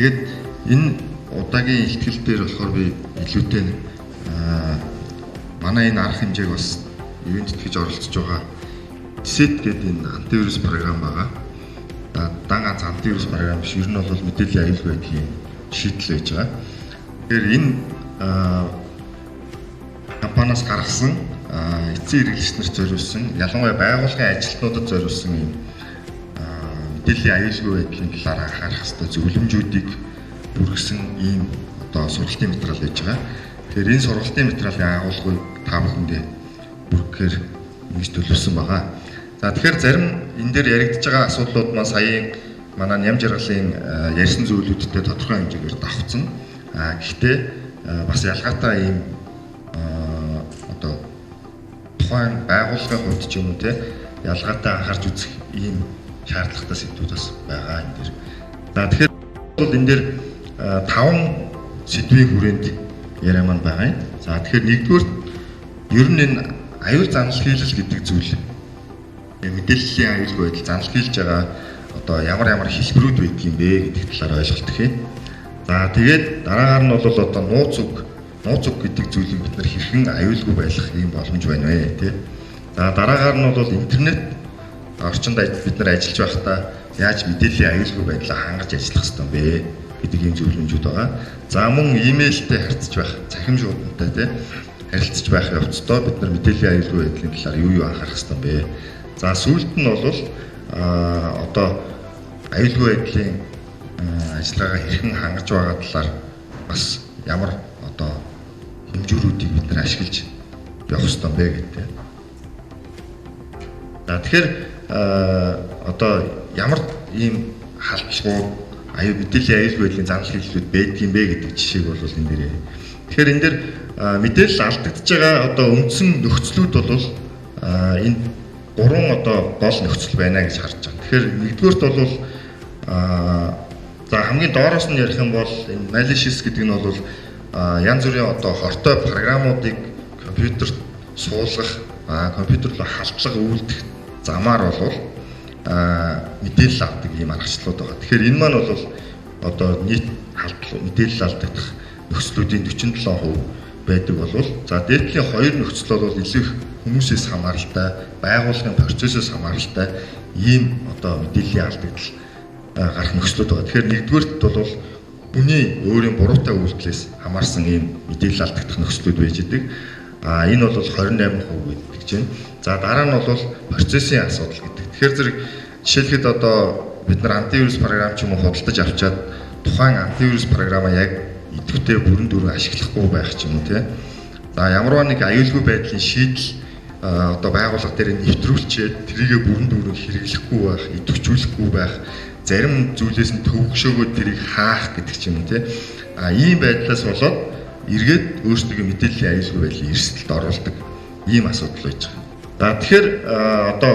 тэгээд энэ удаагийн ихтгэл дээр болохоор би илүүтэй манай энэ арга хэмжээг бас ивент итгэж оролцож байгаа DSET гэдэг энэ антивирус програм байгаа. Дан ганц антивирус програм биш, ер нь бол мэдээллийн аюулгүй байдлын шийдэл байж байгаа. Тэгэхээр энэ компаниас гаргасан эцсийн хэрэглэгчнэрт зориулсан, ялангуяа байгууллагын ажилтнуудад зориулсан юм мэдээллийн аюулгүй байдлын талаар анхаарах ёстой зөвлөмжүүдийг бүргэсэн ийм одоо сургалтын материал байж байгаа. Тэгэхээр энэ сургалтын материалын агуулгыг та бүхэндээ бүргэхээр ингэж төлөвлөсөн байгаа. За тэгэхээр зарим энэ дээр яригдж байгаа асуудлууд маань саяын манай ням жаргалын ярьсан зүйлүүдтэй тодорхой хэмжээгээр давхцсан. Гэхдээ бас ялгаатай ийм одоо тухайн байгууллагын хувьд ч юм уу те ялгаатай анхаарч үзэх ийм шаардлагатай сэдвүүд бас байгаа энэ дээр. За тэгэхээр бол энэ дээр 5 сэдвийн хүрээнд яриа маань байгаа юм. За тэгэхээр нэгдүгээр ер нь энэ аюул занал хийлэл гэдэг зүйл мэдээллийн аюулгүй байдал занал хийлж байгаа одоо ямар хэлбэрүүд байдаг юм бэ гэдэг талаар ойлголт өгье. За тэгээд дараагаар нь бол одоо нууц үг гэдэг зүйлийг бид нар хэрхэн аюулгүй байлгах юм боломж байна вэ тий. За дараагаар нь бол интернет орчинд бид нар ажиллаж байхдаа яаж мэдээллийн аюулгүй байдлаа хангаж ажиллах ёстой юм бэ гэдэг ийм зөвлөмжүүд байгаа. За мөн имэйлтэй харьцаж байх, цахим шуудантай тий харилцаж байх явцдаа бид нар мэдээллийн аюулгүй байдлын талаар юу анхаарах ёстой юм бэ? За сүүлд нь бол одоо аюулгүй байдлын ажиллагаагаа хэрхэн хангаж байгаа талаар бас ямар одоо хэмжүүрүүдийг бид нар ашиглаж явах ёстой юм бэ гэдэг. За тэгэхээр одоо ямар ийм халдлагууд мэдээллийн аюулгүй байдлын занал хийлэлүүд байдаг юм бэ гэдэг жишээг бол энэ дээр. Тэгэхээр энэ дээр мэдээлэл алдагдж байгаа одоо үндсэн нөхцлүүд бол энэ 3 одоо гол нөхцөл байна гэж харж байгаа. Тэгэхээр нэгдүгээрт бол за хамгийн доороос нь ярих юм бол энэ malicious гэдэг нь бол янз бүрийн одоо хортой програмуудыг компьютерт суулгах, компьютер руу халдлага үйлдэх замаар бол мэдээлэл авдаг ийм аргачлалууд байгаа. Тэгэхээр энэ маань бол одоо нийт мэдээлэл алдагдах нөхцлүүдийн 47% байдаг болвол за дээдлийн 2 нөхцөл бол илүү их хүмүүсээс хамааралтай, байгууллагын процессоос хамааралтай ийм одоо мэдээллийн алдагдал гарах нөхцлүүд байгаа. Тэгэхээр нэгдүгээрт бол хүний өөрийн буруутай үйлдэлээс хамаарсан ийм мэдээлэл алдагдах нөхцлүүд байж идэг. Энэ бол 28% гэдэг чинь. За дараа нь бол процессын асуудал гэдэг. Тэгэхээр зэрэг жишээлхэд одоо бид нар антивирус програм ч юм уу худалдаж авчаад тухайн антивирус програмаа яг идэвхтэй бүрэн дүрэн ашиглахгүй байх ч юм уу тий. За ямарваа нэг аюулгүй байдлын шийдэл одоо байгууллага дээр нэвтрүүлчихэд тэрийгэ бүрэн дүрэн хэрэглэхгүй байх, идэвхжүүлэхгүй байх, зарим зүйлээс нь төвөгшөөгөө тэрийг хаах гэдэг ч юм уу тий. Ийм байдлаас болоод эргээд өөрсдөө мэдээллийн аюулгүй байдлын эрсдэлд оруулдаг ийм асуудал байж байгаа. За тэгэхээр одоо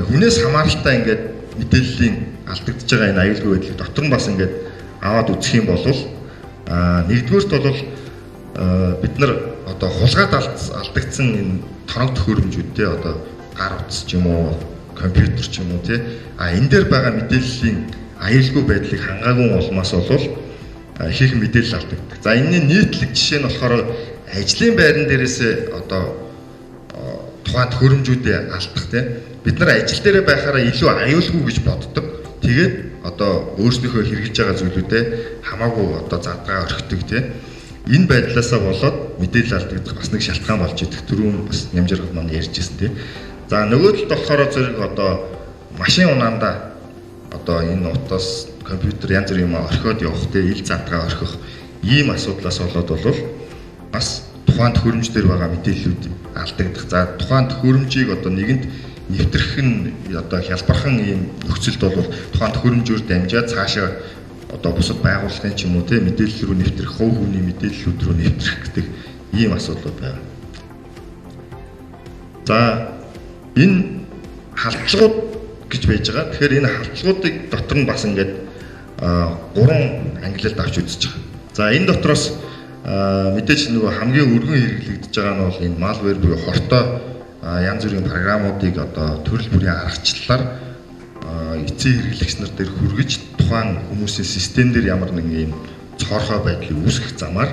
хүнээс хамааралтай ингээд мэдээллийн алдагдж байгаа энэ аюулгүй байдлыг дотор нь бас ингээд аваад үзэх юм бол нэгдүгээрт бол бид нар одоо хулгайд алдагдсан энэ торонг төхөөрөмжүүд те одоо гар утас ч юм уу компьютер ч юм уу те энэ дээр байгаа мэдээллийн аюулгүй байдлыг хангаагүй улмаас бол их мэдээлэл алдагддаг. За энэний нийтлэг жишээ нь болохоор ажлын байран дээрээс одоо тухайн төхөөрөмжүүдээ алдах те бид нар ажил дээрээ байхаараа илүү аюулгүй гэж боддог. Тэгээд одоо өөрсдийнхөө хэрэгжилж байгаа зүйлүүдээ хамаагүй одоо задгаа орхидог те энэ байдлаасаа болоод мэдээлэл алдагдах бас нэг шалтгаан болж идэх түрүүн бас нямжиргал маань ярьжсэн те. За нөгөө талд болохоор зэрэг одоо машин унаандаа одоо энэ утас компьютер янз бүрийн юм орхиод явах те ил задгаа орхих ийм асуудлаас болоод бол бас тухайн төхөөрөмж дээр байгаа мэдээллүүд алдагдах. За тухайн төхөөрөмжийг одоо нэгэнд нэвтрэх нь одоо хялбархан ийм нөхцөлд бол тухайн төхөөрөмжөөр дамжаад цаашаа одоо бусад байгууллагын ч юм уу те мэдээлэл рүү нэвтрэх, хувь хүний мэдээллүүд рүү нэвтрэх гэдэг ийм асуудлууд байна. За энэ халдлагууд гэж байж байгаа. Тэгэхээр энэ халдлагуудыг дотор нь бас ингээд 3 ангилалд авч үзэж байгаа. За энэ дотроос мэдээж нөгөө хамгийн өргөн хэрэглэгдэж байгаа нь бол энэ malware буюу хортой янз бүрийн програмуудыг одоо төрөл бүрийн аргачлалаар эцсийн хэрэглэгч нар дээр хүргэж тухайн хүмүүсийн систем дээр ямар нэгэн юм цоорхой байдлыг үүсгэх замаар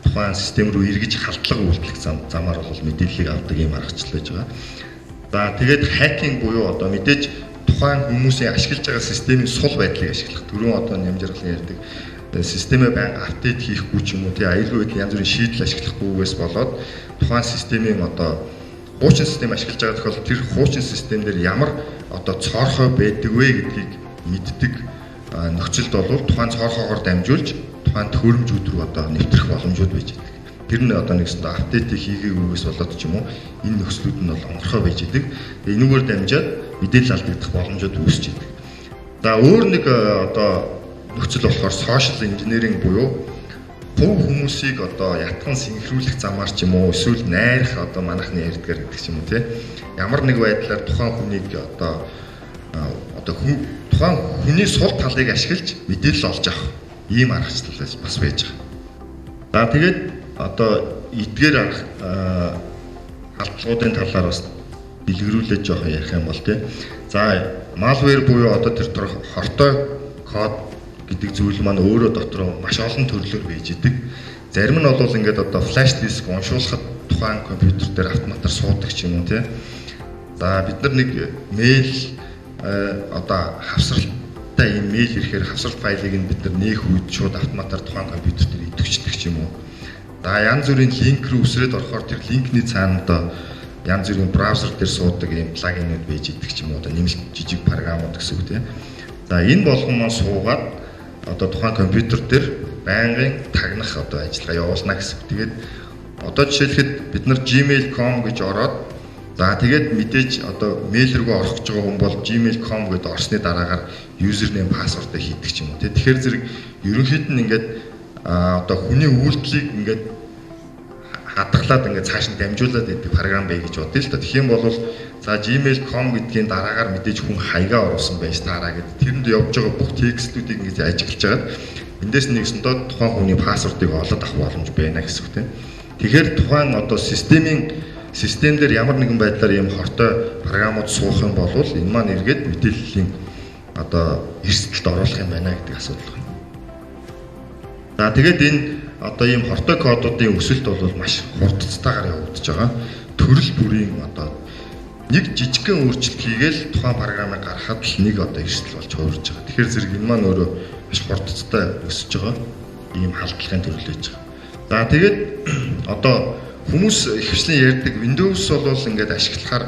тухайн систем рүү эргэж халдлага үйлдэх замаар бол мэдээллийг авдаг юм аргачлал байж байгаа. За тэгээд хакинг буюу одоо мэдээж тухайн хүмүүсийн ашиглаж байгаа системийн сул байдлыг ашиглах. Түрүүн одоо нэмжиргалан ярьдаг системээ байнга апдейт хийхгүй ч юм уу тий аюулгүй байдлын янз бүрийн шийдэл ашиглахгүйгээс болоод тухайн системийн одоо хуучин систем ашиглаж байгаа тохиолдолд тэр хуучин систем дээр ямар одоо цоорхой байдаг вэ гэдгийг мэддэг нөхцөлд бол тухайн цоорхоогоор дамжуулж тухайн төхөөрөмжүүд рүү одоо нэвтрэх боломжууд байж байгаа. Тэр нь одоо нэгсэндээ апдейтийг хийгээгүйгээс болоод ч юм уу энэ нөхцлүүд нь бол онгорхой байж байгаа. Тэгээ энүүгээр дамжаад мэдээлэл алдагдах боломжууд үүсэж байгаа. За өөр нэг одоо нөхцөл болохоор social engineering буюу төв хүмүүсийг одоо ятган синхруулах замаар ч юм уу эсвэл найрах одоо манайхны ярьдгаар гэдэг ч юм уу тий ямар нэг байдлаар тухайн хүнийг одоо тухайн хүний сул талыг ашиглаж мэдээлэл олж авах ийм аргачлал бас байж байгаа. За тэгээд одоо эдгээр халдлагуудын талаар бас дэлгэрүүлээд жоохон ярих юм бол тий. За malware буюу одоо тэр хортой код гэдэг зүйл маань өөрөө дотроо маш олон төрлөөр байж идэг. Зарим нь бол ингээд одоо флаш диск уншуулахад тухайн компьютер дээр автоматар суудаг ч юм уу тий. За бид нар нэг мэйл одоо хавсралтай ийм мэйл ирэхээр хавсрал файлыг нь бид нар нээх үед шууд автоматар тухайн компьютер дээр идэвхждэг ч юм уу. За янз бүрийн линк рүү үсрээд орохоор тэр линкний цаана одоо янз бүрийн браузер дээр суудаг ийм плагинууд байж идэг ч юм уу. Одоо нэмэлт жижиг програмууд гэсэн үг тий. За энэ болгон маань суугаад одоо тухайн компьютер дээр байнгын тагнах одоо ажиллагаа явуулна гэсэн. Тэгээд одоо жишээлхэд бид нар gmail.com гэж ороод за тэгээд мэдээж одоо мэйл рүү орох гэж байгаа хүн бол gmail.com гэдээ орсны дараагаар username password-ыг хийдэг ч юм уу. Тэгэхээр зэрэг ерөнхийд нь ингээд одоо хүний үйлдэлийг ингээд хадгалаад ингээд цааш нь дамжуулаад идэг програм бай гэж бодъё л да. Тэгэх юм бол за gmail.com гэдгийн дараагаар мэдээж хүн хаягаа оруулсан байж таараа гэдэг. Тэрэнд явж байгаа бүх текстүүдийг ингэж ажиглаж хагаад эндээс нэгсэндээ тухайн хүний пассвордыг олоод авах боломж байна гэсэн үг тийм. Тэгэхээр тухайн одоо систем дээр ямар нэгэн байдлаар ийм хортой програмууд суух юм бол энэ маань эргээд мэдээллийн одоо эрсдэлд оруулах юм байна гэдэг асуудал байна. За тэгээд энэ одоо ийм хортой кодуудын өсөлт бол маш хурдцтайгаар явагдаж байгаа. Төрөл бүрийн одоо нэг жижигхэн өөрчлөлт хийгээл тухайн програмыг гаргахад л нэг одоо эрсдэл болж хуурж байгаа. Тэгэхээр зэрэг энэ маань өөрөө маш хурдцтай өсөж байгаа ийм халдлагын төрөл байж байгаа. За тэгээд одоо хүмүүс ихэвчлэн ярьдаг Windows бол ингээд ашиглахаар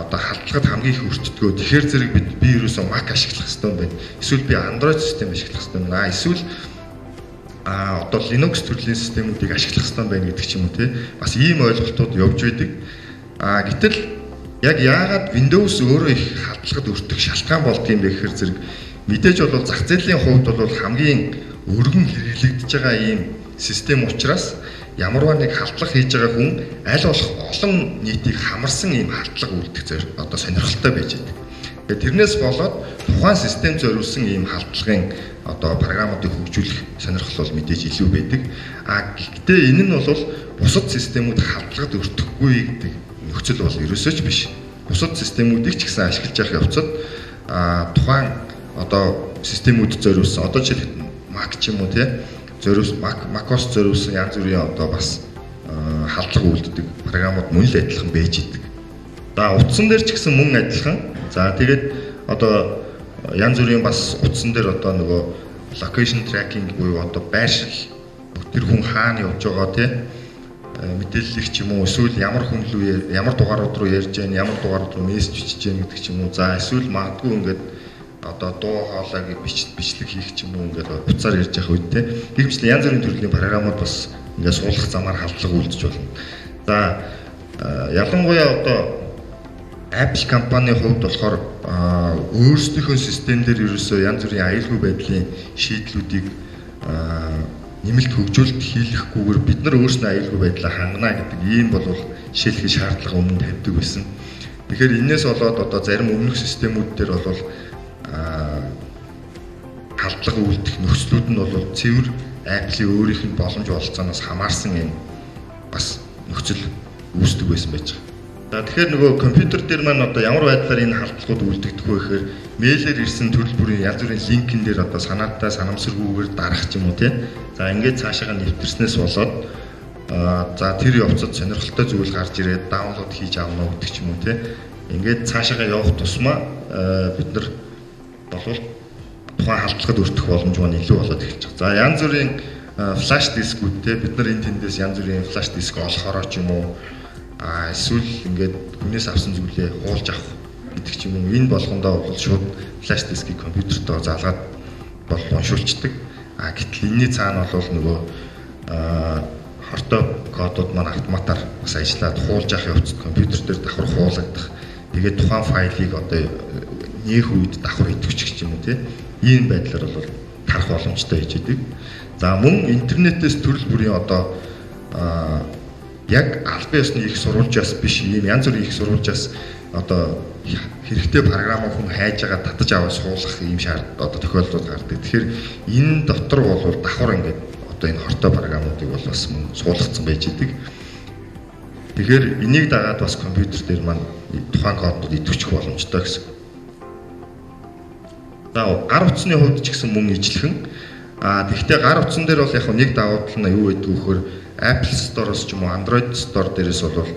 одоо халдлагад хамгийн их өртдгөө. Тэгэхээр зэрэг би ерөөсөө Mac ашиглах хэрэгтэй юм байна. Эсвэл би Android систем ашиглах хэрэгтэй юм байна. Эсвэл одоо Linux төрлийн системүүдийг ашиглах хэрэгтэй байна гэдэг ч юм уу тий. Бас ийм ойлголтууд явж байдаг. Гэтэл яг яагаад Windows өөрөө их халдлагад өртөх шалтгаан болдгийм бэ гэхээр зэрэг мэдээж бол зах зээлийн хувьд бол хамгийн өргөн хэрэглэгдэж байгаа ийм систем учраас ямарваа нэг халдлага хийж байгаа хүн аль болох олон нийтийг хамарсан ийм халдлага үлдэх одоо сонирхолтой байж байдаг. Тэгээд тэрнээс болоод тухайн систем зориулсан ийм халдлагын одоо програмуудыг хөгжүүлэх сонирхол бол мэдээж илүү байдаг. Гэхдээ энэ нь бол бусад системүүд халдлагад өртөхгүй гэдэг нөхцөл бол ерөөсөө ч биш. Бусад системүүдийг ч гэсэн ашиглаж явах явцад тухайн одоо системүүд зориулсан одоо жишээлбэл Mac ч юм уу тий Mac-OS зориулсан янз бүрийн одоо бас халдлага үлддэг програмууд мөн л адилхан байж идэг. За утсан дээр ч гэсэн мөн адилхан. За тэгээд одоо янз бүрийн бас утсан дээр одоо нөгөө location tracking буюу одоо байршил тэр хүн хаана явж байгаа тий мэдээллийг ч юм уу эсвэл ямар хүн лүү ямар дугаарууд руу ярьж байна, ямар дугаарууд руу мессеж бичиж байна гэдэг ч юм уу. За эсвэл магадгүй ингээд одоо дуу хоолойг бичлэг хийх ч юм уу ингээд буцаар ярьж явах үед те тэгмчлэн янз бүрийн төрлийн програмууд бас ингээд суулгах замаар халдлага үлдэж болно. За ялангуяа одоо Apple компанийн хувьд болохоор өөрсдийнхөө системдэр ерөөсөө янз бүрийн аюулгүй байдлын шийдлүүдийг нэмэлт хөгжүүлэлт хийлгэхгүйгээр бид нар өөрсдөө аюулгүй байдлаа хангана гэдэг ийм бол жишээлхий шаардлага өмнө тавьдаг байсан. Тэгэхээр энээс болоод одоо зарим өмнөх системүүд дээр бол халдлага үлдэх нөхцлүүд нь бол цэвэр Apple-ийн өөрийнх нь боломж олцооноос хамаарсан юм бас нөхцөл үүсдэг байсан байж байгаа. За тэгэхээр нөгөө компьютер дээр маань одоо ямар байдлаар энэ халдлагууд үлдэгдэх вэ гэхээр мэйлээр ирсэн төрөл бүрийн янз бүрийн линкэн дээр одоо санаатай санамсаргүйгээр дарах ч юм уу тий. За ингээд цаашаага нэвтэрснээс болоод за тэр явцад сонирхолтой зүйл гарч ирээд даунлоод хийж авна гэдэг ч юм уу тий. Ингээд цаашаага явах тусмаа бид нар болвол тухайн халдлагад өртөх боломж маань илүү болоод эхэлж байгаа. За янз бүрийн флаш дискүүд тий бид нар энэ тэндээс янз бүрийн флаш диск олохороо ч юм уу эсвэл ингээд хүнээс авсан зүйлээ хуулж авах гэдэг ч юм уу энэ болгондоо бол шууд флаш дискийг компьютертоо залгаад бол уншуулцдаг. Гэтэл энэний цаана бол нөгөө хортой кодууд маань автоматар бас ажиллаад хуулж авах явцад компьютер дээр давхар хуулагдах. Тэгээд тухайн файлыг одоо нээх үед давхар идэвхчих ч юм уу тийм ийм байдлаар бол тарах боломжтой хийж идэг. За мөн интернетээс төрөл бүрийн одоо яг албан ёсны их сурвалжаас биш ийм янз бүрийн их сурвалжаас одоо хэрэгтэй програмыг хүн хайж байгаа татаж аваад суулгах ийм одоо тохиолдлууд гардаг. Тэгэхээр энэ дотор бол давхар ингээд одоо энэ хортой програмуудыг бол бас суулгацсан байж идэг. Тэгэхээр энийг дагаад бас компьютер дээр маань тухайн кодууд идэвхжих боломжтой гэсэн. За гар утасны хувьд ч гэсэн мөн ижлэхэн. Тэгэхдээ гар утсан дээр бол яг нэг давуу тал нь юу гэдэг вэ гэхээр Apple Store-оос ч юм уу Android Store дээрээс бол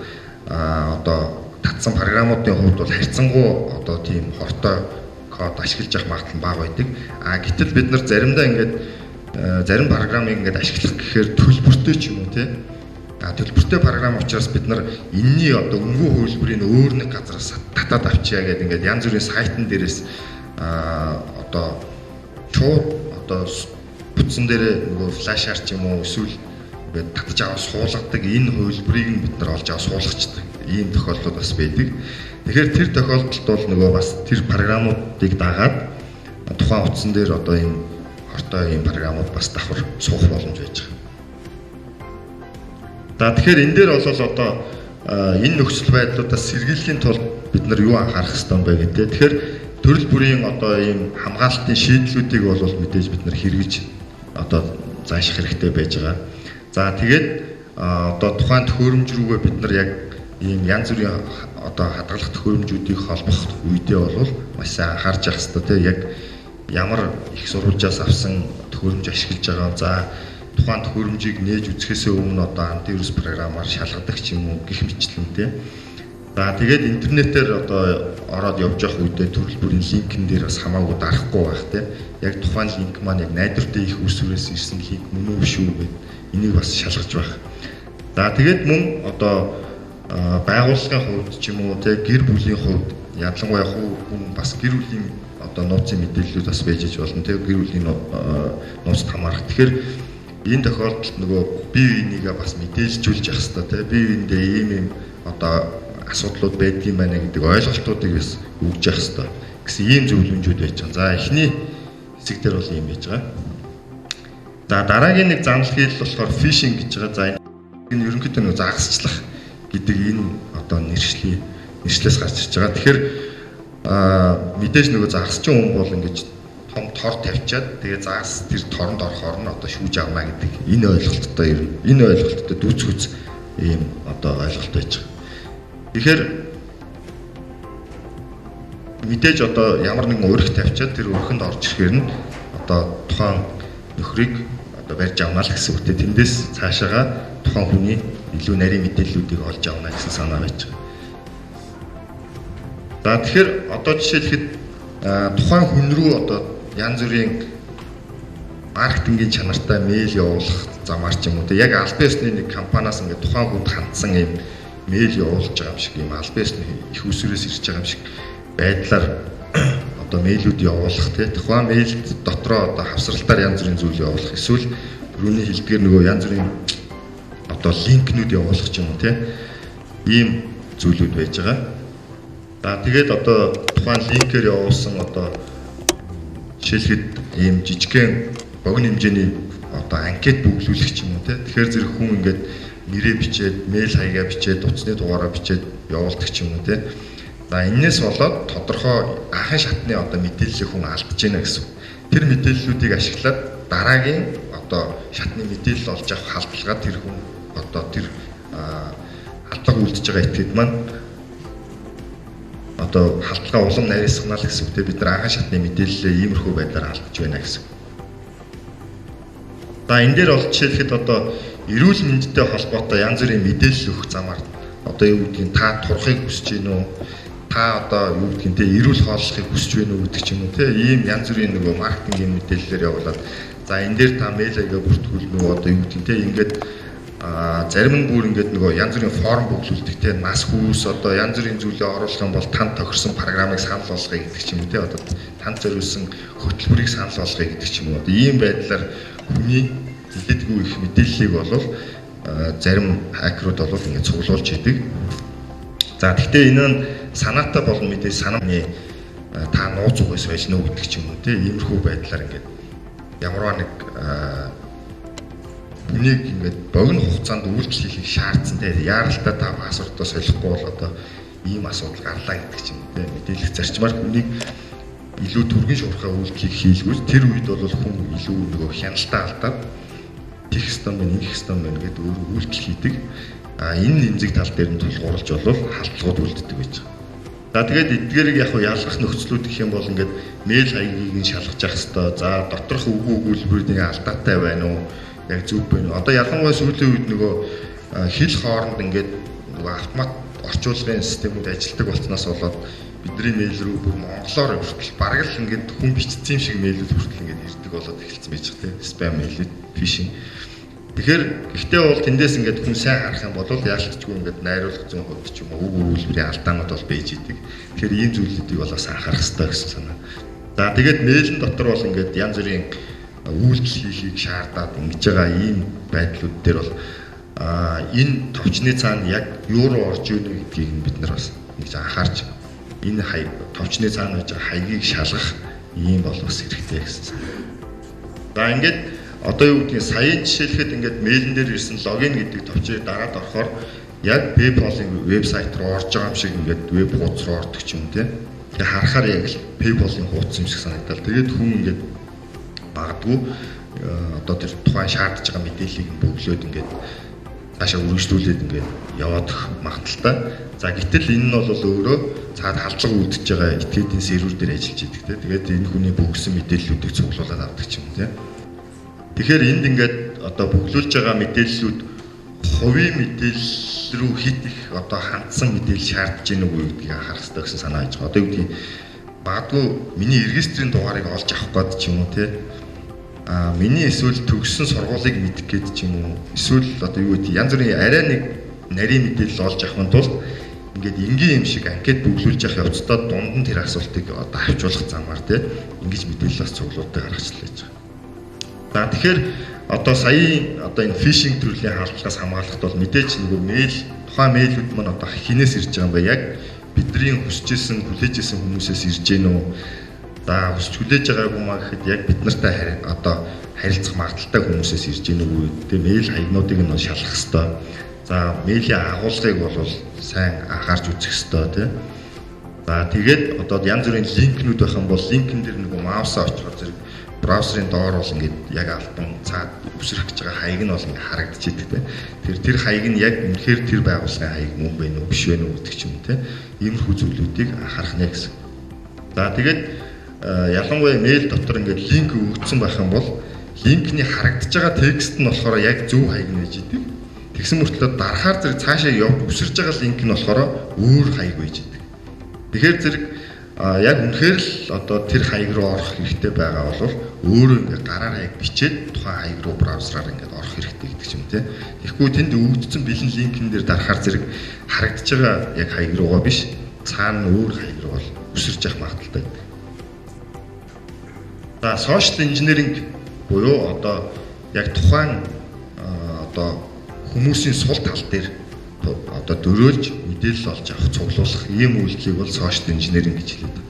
одоо татсан програмуудын хувьд бол харьцангуй одоо тийм хортой код ашиглаж явах магадлал бага байдаг. Гэтэл бид нар заримдаа ингээд зарим програмыг ингээд ашиглах гэхээр төлбөртэй ч юм уу тий. Төлбөртэй програм учраас бид нар энэний одоо өнгөө хөлбөрийг өөр нэг газараас татаад авчиа гэдэг ингээд янз бүрийн сайтн дээрээс одоо шууд одоо бүтсэн дээрээ нөгөө флашаар ч юм уу эсвэл ингээд татаж аваад суулгадаг энэ хөлбөрийг нь бид нар олж аваад суулгачдаг. Ийм тохиолдлууд бас байдаг. Тэгэхээр тэр тохиолдолд бол нөгөө бас тэр програмуудыг дагаад тухайн утсан дээр одоо энэ хортой ийм програмууд бас давхар суух боломж байж байгаа. За тэгэхээр энэ дээр бол одоо энэ нөхцөл байдлуудаас сэргийлэхийн тулд бид нар юу анхаарах ёстой юм бэ гэдэг. Тэгэхээр төрөл бүрийн одоо ийм хамгаалалтын шийдлүүдийг бол мэдээж бид нар хэрэгж одоо зааших хэрэгтэй байж байгаа. За тэгээд одоо тухайн төхөөрөмж рүүгээ бид нар яг ийм янз бүрийн одоо хадгалах төхөөрөмжүүдийг холбох үедээ бол маш сайн анхаарч явах хэрэгтэй тийм яг ямар их сурвалжаас авсан төхөөрөмж ашиглаж байгаа. За тухайн төхөөрөмжийг нээж үзэхээс өмнө одоо антивирус програмаар шалгадаг ч юм уу гэх мэтлэн тийм. За тэгээд интернетээр одоо ороод явж явах үедээ төрөл бүрийн линкэн дээр бас хамаагүй дарахгүй байх тийм. Яг тухайн линк маань яг найдвартай их үсвэрээс ирсэн линк мөн үү шүү гэд энийг бас шалгаж байх. За тэгээд мөн одоо байгууллагын хувьд ч юм уу тийм гэр бүлийн хувьд ялангуяа хүн бас гэр бүлийн одоо нууцын мэдээллүүд бас байж болно тийм гэр бүлийн нууцд хамаарах. Тэгэхээр энэ тохиолдолд нөгөө бие биенийгээ бас мэдээлжүүлж явах хэрэгтэй тийм бие биендээ ийм одоо асуудлууд байдгийн байна гэдэг ойлголтуудыг бас өгж явах хэрэгтэй гэсэн ийм зөвлөмжүүд байж байгаа. За эхний хэсэг дээр бол ийм байж байгаа. За дараагийн нэг занал хийл болохоор фишинг гэж байгаа. За энэ ерөнхийдөө нөгөө загасчлах гэдэг энэ одоо нэршлээс гарч ирж байгаа. Тэгэхээр мэдээж нөгөө загасчин хүн бол ингэж том тор тавьчаад тэгээ загас тэр торонд орохоор нь одоо шүүж авна гэдэг энэ ойлголттой дүүцгүүц ийм одоо ойлголт байж байгаа. Тэгэхээр мэдээж одоо ямар нэгэн өрх тавьчаад тэр өрхөнд орж ирэхээр нь одоо тухайн нөхрийг одоо барьж авна л гэсэн үгтэй тэндээс цаашаага тухайн хүний илүү нарийн мэдээллүүдийг олж авна гэсэн санаа байж байгаа. За тэгэхээр одоо жишээлхэд тухайн хүн рүү одоо янз бүрийн маркетингийн чанартай мэйл явуулах замаар ч юм уу яг албан ёсны нэг компаниас ингээд тухайн хүнд хандсан юм мэйл явуулж байгаа юм шиг юм албан ёсны их усүрээс ирж байгаа юм шиг байдлаар одоо мэйлүүд явуулах тий тухайн мэйл дотроо одоо хавсралтаар янз бүрийн зүйл явуулах эсвэл түрүүний хэлдгээр нөгөө янз бүрийн одоо линкнүүд явуулах ч юм уу тий ийм зүйлүүд байж байгаа. За тэгээд одоо тухайн линкээр явуулсан одоо жишээлхэд ийм жижигхэн богино хэмжээний одоо анкет бүглүүлэх ч юм уу тий тэгэхээр зэрэг хүн ингээд нэрээ бичээд мэйл хаягаа бичээд утасны дугаараа бичээд явуулдаг ч юм уу тий. За энэс болоод тодорхой анхны шатны одоо мэдээллийг хүн алдаж байна гэсэн. Тэр мэдээллүүдийг ашиглаад дараагийн одоо шатны мэдээлэл олж авах халдлагаар тэр хүн одоо тэр алдлага үлдэж байгаа этгээд маань одоо халдлагаа улам нарийсгана л гэсэн үг. Бид нар анхан шатны мэдээллээ иймэрхүү байдлаар алдаж байна гэсэн. За энэ дээр бол жишээлхэд одоо эрүүл мэндтэй холбоотой янз бүрийн мэдээлэл өгөх замаар одоо юу гэдгийг та турахыг хүсэж байна уу? Та одоо юу гэдгийг те эрүүл хооллохыг хүсэж байна уу гэдэг ч юм уу те ийм янз бүрийн нөгөө маркетингийн мэдээллээр явуулаад за энэ дээр та мэйл аяга бүртгүүлнэ үү одоо юу гэдгийг те ингээд зарим нь бүр ингээд нөгөө янз бүрийн форм бүглүүлдэг те нас хүүс одоо янз бүрийн зүйлээ оруулах юм бол танд тохирсон програмыг санал болгоё гэдэг ч юм уу те одоо танд зориулсан хөтөлбөрийг санал болгоё гэдэг ч юм уу одоо ийм байдлаар хүний хэлэдэггүй их мэдээллийг болов зарим хакерууд бол ингээд цуглуулж идэг. За гэхдээ энэ нь санаатай болон мэдээ санааны та нууц угаас байж нөө гэдэг ч юм уу тийм иймэрхүү байдлаар ингээд ямарваа нэг бүнийг ингээд богино хугацаанд үйлчлэл хийхийг шаардсан тийм яаралтай та пассвордоо солихгүй бол одоо ийм асуудал гарлаа гэдэг ч юм уу тийм мэдээлэх зарчмаар хүнийг илүү түргэн шуурхай үйлчлэл хийлгүүл тэр үед бол хүн илүү нөгөө хяналтаа алдаад тех систем байна, их систем байна гэдэг өөр үйлчлэл хийдэг. Энэ эмзэг тал дээр нь тулгуурлаж болов халдлагууд үлддэг байж байгаа. За тэгээд эдгээрийг яг ялгах нөхцлүүд гэх юм бол ингээд мэйл хаягийг нь шалгаж явах хэвээр. За доторх үгүй өгүүлбэрийн алдаатай байна уу? Яг зөв байна уу? Одоо ялангуяа сүүлийн үед нөгөө хэл хооронд ингээд нөгөө автомат орчуулгын системүүд ажилладаг болсноос болоод бидний мэйл рүү бүр монголоор хүртэл бараг л ингээд хүн бичсэн юм шиг мэйлүүд хүртэл ингээд ирдэг болоод эхэлсэн байж байгаа тийм спам мэйлүүд, фишинг. Тэгэхээр гэхдээ бол тэндээс ингээд хүн сайн харах юм бол яалтчгүй ингээд найруулах 100% ч юм уу үг өгүүлбэрийн алдаанууд бол байж идэг. Тэгэхээр ийм зүйлүүдийг бол бас анхаарах хэрэгтэй гэсэн санаа. За тэгээд мэйлэн дотор бол ингээд янз бүрийн үйлдэл хийхийг шаардаад ингэж байгаа ийм байдлууд дээр бол энэ товчны цаана яг юу руу орж ирнэ гэдгийг бид нар бас ингэж анхаарч энэ товчны цаана байж байгаа хаягийг шалгах ийм бол бас хэрэгтэй гэсэн. За ингээд одоо юу гэдгийг саяын жишээлхэд ингээд мэйлэн дээр ирсэн логин гэдэг товчийг дараад орохоор яг PayPal-ын вебсайт руу орж байгаа юм шиг ингээд веб хуудас руу ордог ч юм тийм. Тэгээ харахаар яг л PayPal-ын хуудас юм шиг санагдал. Тэгээд хүн ингээд магадгүй одоо тэр тухайн шаардж байгаа мэдээллийг бөглөөд ингээд цаашаа үргэлжлүүлээд ингээд яваад магадaltaй. За гэтэл энэ нь бол өөрөө цаад халдлага үүдэж байгаа этгээдийн сервер дээр ажиллаж идэг тийм. Тэгээд энэ хүний бөглсөн мэдээллүүдийг цуглуулад авдаг ч юм тийм. Тэгэхээр энд ингээд одоо бөглүүлж байгаа мэдээллүүд хувийн мэдээлэл рүү хит их одоо хандсан мэдээлэл шаардж гэнэ үгүй гэдгийг анхаарах хэрэгтэй гэсэн санаа байж байгаа. Одоо юу гэдгийг магадгүй миний регистрийн дугаарыг олж авах гээд ч юм уу те. Миний эсвэл төгссөн сургуулийг мэдэх гээд ч юм уу. Эсвэл одоо юу гэдэг янз бүрийн арай нэг нарийн мэдээлэл олж авахын тулд ингээд энгийн юм шиг анкет бөглүүлж явах явцдаа дунд нь тэр асуултыг одоо авчруулах замаар те. Ингэж мэдээлэл бас цуглуулдаг гаргачлаа гэж байгаа. За тэгэхээр одоо сая одоо энэ фишинг төрлийн халдлагаас хамгаалахад бол мэдээж нөгөө мэйл тухайн мэйлүүд маань одоо хинээс ирж байгаа юм ба яг бидний хүсэжсэн хүлээжсэн хүмүүсээс ирж гэнэ үү? За хүсч хүлээж байгаагүй маа гэхэд яг бид нартай одоо харилцах магадaltaй хүмүүсээс ирж гэнэ үү? Тэгээ мэйл хаягнуудыг нь шалгах хэрэгтэй. За мэйлийн агуулгыг бол сайн анхаарч үзэх хэрэгтэй тийм. За тэгээд одоо янз бүрийн линкнүүд байх юм бол линкэн дээр нөгөө маусаа очихоор зэрэг браузерын доор бол ингээд яг алтан цаад өсрөх гэж байгаа хаяг нь бол ингээд харагдчихэдэг тийм. Тэр хаяг нь яг үнэхээр тэр байгууллагын хаяг мөн бэ нү биш вэ нү гэдэг ч юм тийм. Иймэрхүү зүйлүүдийг анхаарах нэ гэсэн. За тэгээд ялангуяа мэйл дотор ингээд линк өгсөн байх юм бол линкний харагдаж байгаа текст нь болохоор яг зөв хаяг нь байж идэг. Тэгсэн мөртлөө дарахаар зэрэг цаашаа явж өсөрж байгаа линк нь болохоор өөр хаяг байж идэг. Тэгэхээр зэрэг яг үнэхээр л одоо тэр хаяг руу орох хэрэгтэй байгаа бол өөрөө ингээд гараар хаяг бичээд тухайн хаяг руу браузераар ингээд орох хэрэгтэй гэдэг юм тийм. Тэгэхгүй тэнд өгөгдсөн бэлэн линкэн дээр дарахаар зэрэг харагдаж байгаа яг хаяг руугаа биш цаана өөр хаяг руу бол өсөрж явах магадaltaй байдаг. За social engineering буюу одоо яг тухайн одоо хүмүүсийн сул тал дээр одоо дөрөөлж мэдээлэл олж авах цуглуулах ийм үйлдэлийг бол social engineering гэж хэлдэг.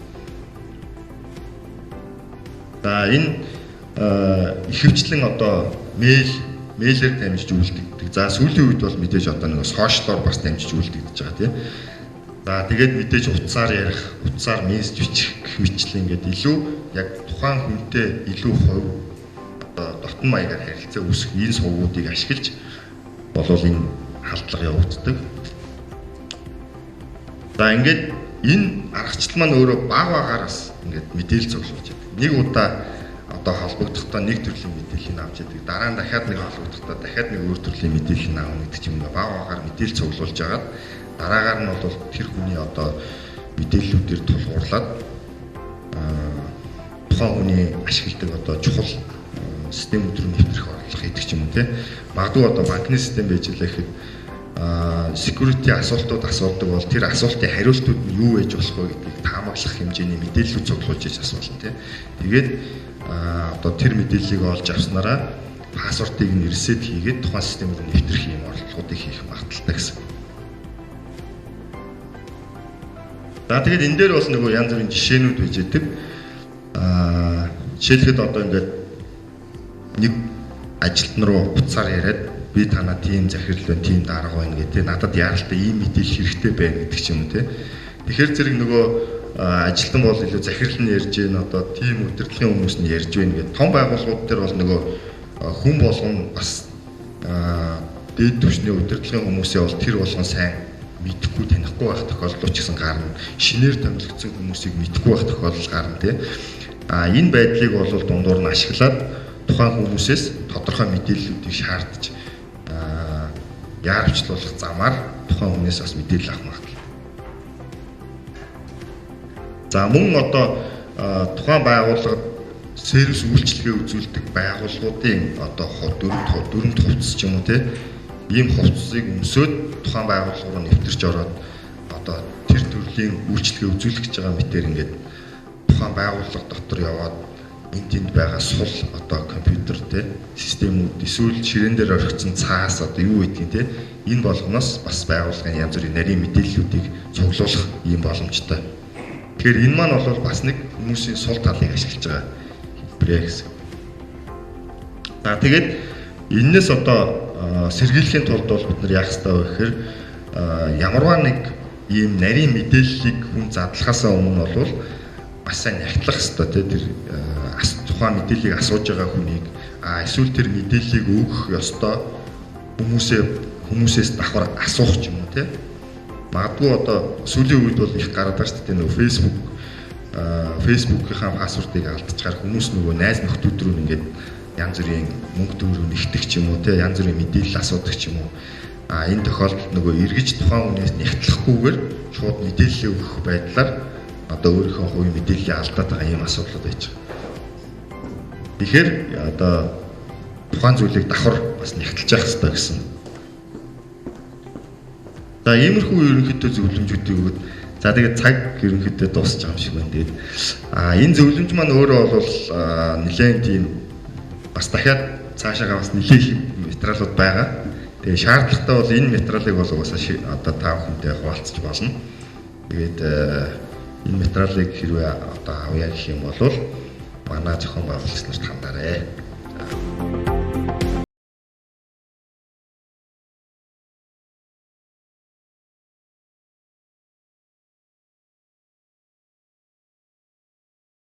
За энэ ихэвчлэн одоо мэйлээр дамжиж үйлдэгдэг. За сүүлийн үед бол мэдээж одоо нэг сошиалор бас дамжиж үйлдэгдэж байгаа тийм. За тэгээд мэдээж утсаар ярих, утсаар мессеж бичих гэх мэтлэн ингээд илүү яг тухайн хүнтэй илүү хувь одоо дотн маягаар харилцаа үүсэх энэ сувгуудыг ашиглаж болов энэ халдлага явагддаг. За ингээд энэ аргачлал маань өөрөө баг багаараас ингээд мэдээлэл цуглуулж байдаг. Нэг удаа одоо холбогдохдоо нэг төрлийн мэдээллийг авч яадаг. Дараа нь дахиад нэг холбогдохдоо дахиад нэг өөр төрлийн мэдээллийг аавна гэдэг ч юм уу баг багаар мэдээлэл цуглуулж агаад дараагаар нь бол тэр хүний одоо мэдээллүүдээр тулгуурлаад тухайн хүний ашигладаг одоо чухал систем рүү нэвтрэх орлого хийдэг ч юм уу тийм. Магадгүй одоо банкны систем байж лээ гэхэд security асуултууд асуудаг бол тэр асуултын хариултууд нь юу байж болох вэ гэдгийг таамаглах хэмжээний мэдээллүүд цуглуулж иж асуулна тийм. Тэгээд одоо тэр мэдээллийг олж авснараа пассвортыг нь reset хийгээд тухайн систем рүү нэвтрэх юм орлогуудыг хийх магадaltaй гэсэн. За тэгээд энэ дээр бас нөгөө янз бүрийн жишээнүүд байж идэг. Жишээлхэд одоо ингээд нэг ажилтан руу буцаар яриад би танаа тийм захирал байна, тийм дарга байна гэдэг. Надад яаралтай ийм мэдээлэл хэрэгтэй байна гэдэг ч юм уу те. Тэгэхээр зэрэг нөгөө ажилтан бол илүү захирал нь ярьж гин одоо тийм удирдлагын хүмүүс нь ярьж байна гэдэг. Том байгууллагууд дээр бол нөгөө хүн болгон бас дээд түвшний удирдлагын хүмүүсээ бол тэр болгон сайн мэдхгүй танихгүй байх тохиолдол ч гэсэн гарна. Шинээр томилогдсон хүмүүсийг мэдхгүй байх тохиолдол гарна тий. Энэ байдлыг бол дундуур нь ашиглаад тухайн хүмүүсээс тодорхой мэдээллүүдийг шаардж яарвчлуулах замаар тухайн хүнээс бас мэдээлэл авах магадлал. За мөн одоо тухайн байгууллагад сервис үйлчилгээ үзүүлдэг байгууллагуудын одоо дөрөнд хувцас ч юм уу тий. Ийм хувцсыг өмсөөд тухайн байгууллага руу нэвтэрч ороод одоо тэр төрлийн үйлчилгээ үзүүлэх гэж байгаа мэтэр ингээд тухайн байгууллага дотор яваад энд тэнд байгаа сул одоо компьютер те системүүд эсвэл ширээн дээр орхисон цаас одоо юу гэдгийг те энэ болгоноос бас байгууллагын янз бүрийн нарийн мэдээллүүдийг цуглуулах ийм боломжтой. Тэгэхээр энэ маань бол бас нэг хүмүүсийн сул талыг ашиглаж байгаа хэлбэрээ гэсэн. За тэгээд энэс одоо сэргийлэхийн тулд бол бид нар яах ёстой вэ гэхээр ямарваа нэг ийм нарийн мэдээллийг хүн задлахаасаа өмнө бол бас сайн нягтлах ёстой тий тэр тухайн мэдээллийг асууж байгаа хүнийг эсвэл тэр мэдээллийг өгөх ёстой хүмүүсээс давхар асуух ч юм уу тий. Магадгүй одоо сүүлийн үед бол их гараад байгаа шүү дээ нөгөө Facebook-ийнхаа пассвортыг алдчихаар хүмүүс нөгөө найз нөхдөд рүү ингээд янз бүрийн мөнгө төгрөг нэгтгэх ч юм уу те янз бүрийн мэдээлэл асуудаг ч юм уу энэ тохиолдолд нөгөө эргэж тухайн хүнээс нягтлахгүйгээр шууд мэдээлэл өгөх байдлаар одоо өөрийнхөө хувийн мэдээллийг алдаад байгаа ийм асуудлууд байж байгаа. Тэгэхээр одоо тухайн зүйлийг давхар бас нягтлж явах хэрэгтэй гэсэн. За иймэрхүү ерөнхийдөө зөвлөмжүүдийг өгöd. За тэгээд цаг ерөнхийдөө дуусч байгаа юм шиг байна. Тэгээд энэ зөвлөмж маань өөрөө бол нэлээд тийм бас дахиад цаашаа бас нэлээд их материалууд байгаа. Тэгээ шаардлагатай бол энэ материалыг бол угаасаа одоо та бүхэнтэй хуваалцаж болно. Тэгээд энэ материалыг хэрвээ одоо авъя гэх юм бол манай зохион байгуулагч нарт хандаарай.